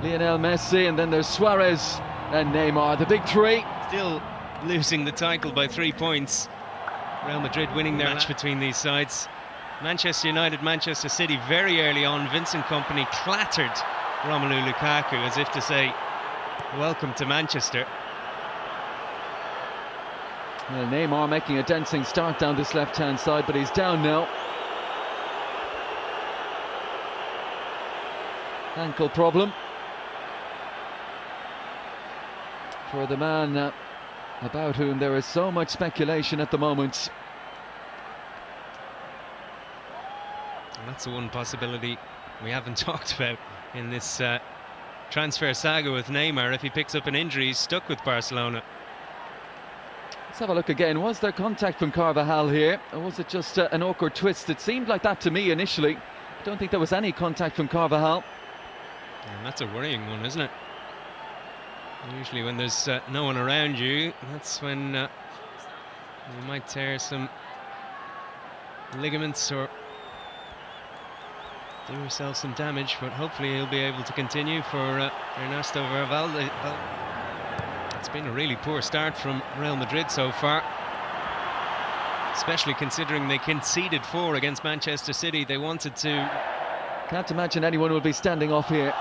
Lionel Messi, and then there's Suarez and Neymar, the big three. Still losing the title by 3 points. Real Madrid winning their match between these sides. Manchester United, Manchester City very early on. Vincent Kompany clattered Romelu Lukaku as if to say, welcome to Manchester. Well, Neymar making a dancing start down this left-hand side, but he's down now. Ankle problem for the man about whom there is so much speculation at the moment. And that's the one possibility we haven't talked about in this transfer saga with Neymar. If he picks up an injury, he's stuck with Barcelona. Let's have a look again. Was there contact from Carvajal here, or was it just an awkward twist? It seemed like that to me initially. I don't think there was any contact from Carvajal. And that's a worrying one, isn't it? Usually when there's no one around you, that's when you might tear some ligaments or do yourself some damage, but hopefully he'll be able to continue for Ernesto Valverde. It's been a really poor start from Real Madrid so far, especially considering they conceded 4 against Manchester City. They wanted to... Can't imagine anyone will be standing off here.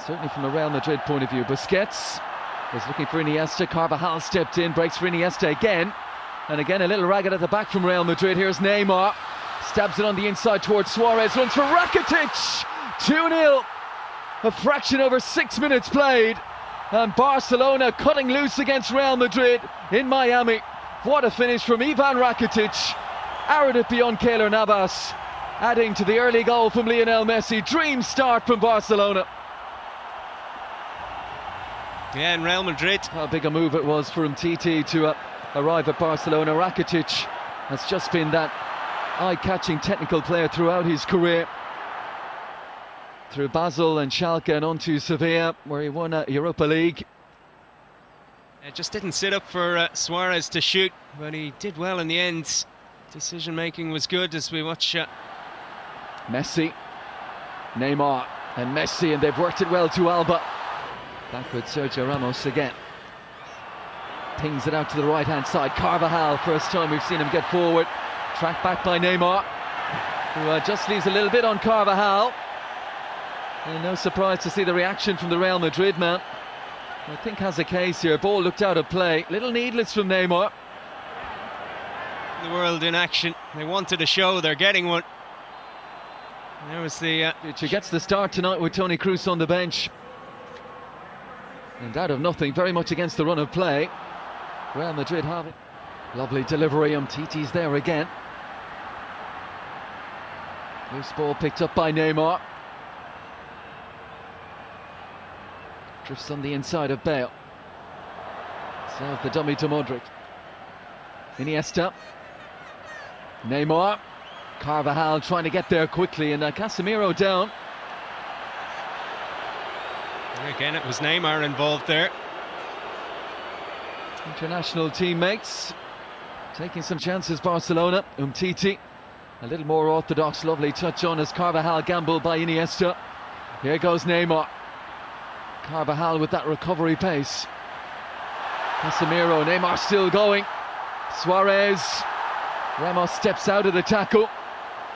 Certainly from a Real Madrid point of view. Busquets was looking for Iniesta. Carvajal stepped in, breaks for Iniesta again. And again a little ragged at the back from Real Madrid. Here's Neymar. Stabs it on the inside towards Suarez. Runs for Rakitic. 2-0. A fraction over 6 minutes played. And Barcelona cutting loose against Real Madrid in Miami. What a finish from Ivan Rakitic. Arrowed it beyond Keylor Navas, adding to the early goal from Lionel Messi. Dream start from Barcelona. Yeah, and Real Madrid. How big a move it was for Umtiti to arrive at Barcelona. Rakitic has just been that eye-catching technical player throughout his career. Through Basel and Schalke and on to Sevilla, where he won a Europa League. It just didn't sit up for Suarez to shoot, but he did well in the end. Decision-making was good as we watch Messi, Neymar and Messi, and they've worked it well to Alba. Back with Sergio Ramos again. Pings it out to the right-hand side. Carvajal, first time we've seen him get forward. Tracked back by Neymar, who just leaves a little bit on Carvajal. And no surprise to see the reaction from the Real Madrid man. I think has a case here. Ball looked out of play. Little needless from Neymar. The world in action. They wanted a show, they're getting one. There was the... She gets the start tonight with Toni Kroos on the bench. And out of nothing, very much against the run of play. Real Madrid have it. Lovely delivery. Umtiti's there again. Loose ball picked up by Neymar. Drifts on the inside of Bale. Serve the dummy to Modric. Iniesta. Neymar. Carvajal trying to get there quickly, and Casemiro down. Again, it was Neymar involved there. International teammates taking some chances, Barcelona. Umtiti, a little more orthodox, lovely touch on as Carvajal gambled by Iniesta. Here goes Neymar. Carvajal with that recovery pace. Casemiro, Neymar still going. Suarez. Ramos steps out of the tackle.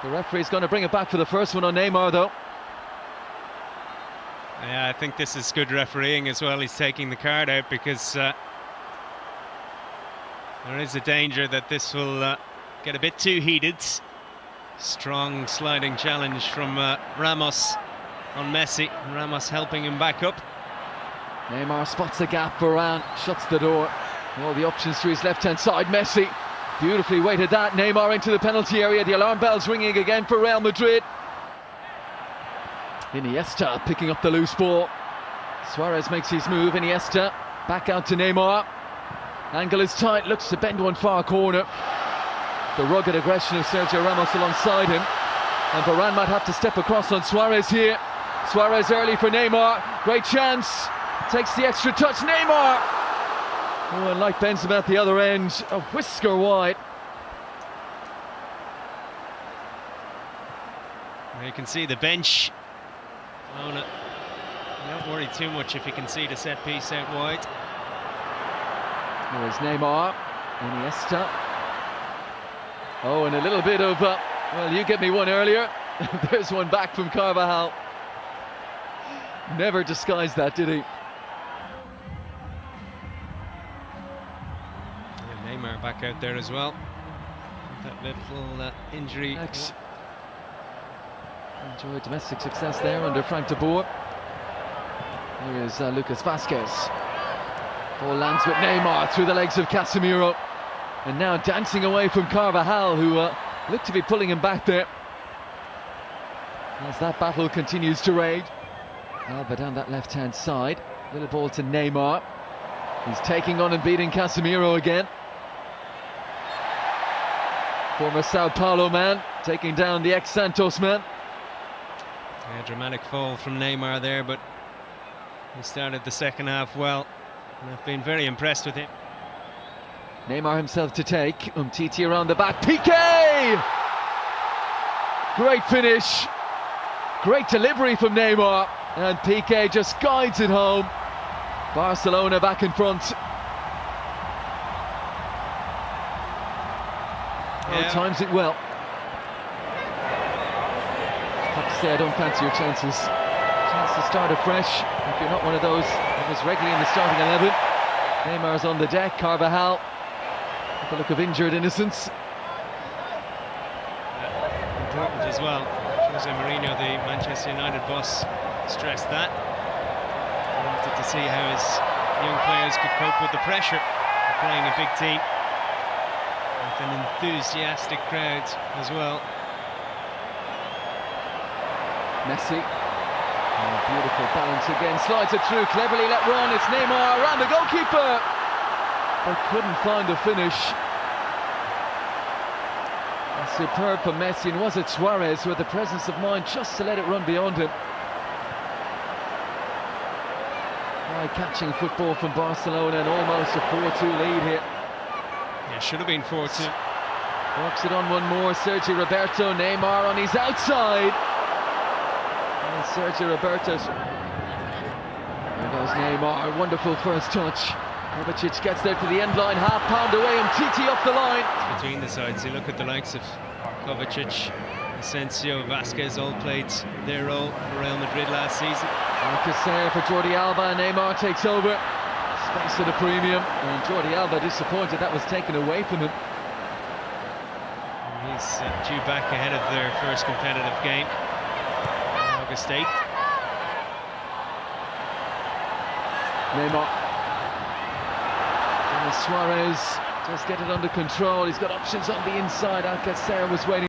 The referee's going to bring it back for the first one on Neymar, though. Yeah, I think this is good refereeing as well. He's taking the card out because there is a danger that this will get a bit too heated. Strong sliding challenge from Ramos on Messi. Ramos helping him back up. Neymar spots the gap. Varane shuts the door. All the options to his left-hand side. Messi beautifully weighted that. Neymar into the penalty area. The alarm bells ringing again for Real Madrid. Iniesta picking up the loose ball. Suarez makes his move. Iniesta back out to Neymar. Angle is tight. Looks to bend one far corner. The rugged aggression of Sergio Ramos alongside him. And Varane might have to step across on Suarez here. Suarez early for Neymar. Great chance. Takes the extra touch. Neymar! Oh, and like Benzema at the other end, a whisker wide. You can see the bench. Oh, no. Don't worry too much if you can see the set piece out wide. There is Neymar, Iniesta. Oh, and a little bit of, well, you get me one earlier. There's one back from Carvajal. Never disguised that, did he? Yeah, Neymar back out there as well. That little injury. Enjoyed domestic success there under Frank de Boer. Here is Lucas Vazquez. Ball lands with Neymar through the legs of Casemiro. And now dancing away from Carvajal, who looked to be pulling him back there. As that battle continues to rage. Alba down that left-hand side. Little ball to Neymar. He's taking on and beating Casemiro again. Former Sao Paulo man taking down the ex-Santos man. Yeah, dramatic fall from Neymar there, but he started the second half well, and I've been very impressed with him. Neymar himself to take. Umtiti around the back. Piqué! Great finish. Great delivery from Neymar. And Piqué just guides it home. Barcelona back in front. Yeah. Times it well. I have to say I don't fancy your chances. Chance to start afresh. If you're not one of those that was regularly in the starting 11. Neymar's on the deck. Carvajal with a look of injured innocence. Important as well. Jose Mourinho, the Manchester United boss, stressed that. He wanted to see how his young players could cope with the pressure of playing a big team with an enthusiastic crowd as well. Messi. Oh, beautiful balance again. Slides it through, cleverly let run. It's Neymar around the goalkeeper, but couldn't find a finish. Superb for Messi, and was it Suarez with the presence of mind just to let it run beyond him. Eye-catching football from Barcelona and almost a 4-2 lead here. Yeah, should have been 4-2. Walks it on one more. Sergio Roberto. Neymar on his outside. And Sergio Roberto. There goes Neymar. Wonderful first touch. Kovacic gets there to the end line, half pound away, and Titi up the line. Between the sides, you look at the likes of Kovacic, Asensio, Vazquez all played their role for Real Madrid last season. Alcacer for Jordi Alba, Neymar takes over. Space at a premium, and Jordi Alba disappointed that was taken away from him. And he's due back ahead of their first competitive game on August 8th. Neymar. Suarez just get it under control. He's got options on the inside. Alcacer was waiting.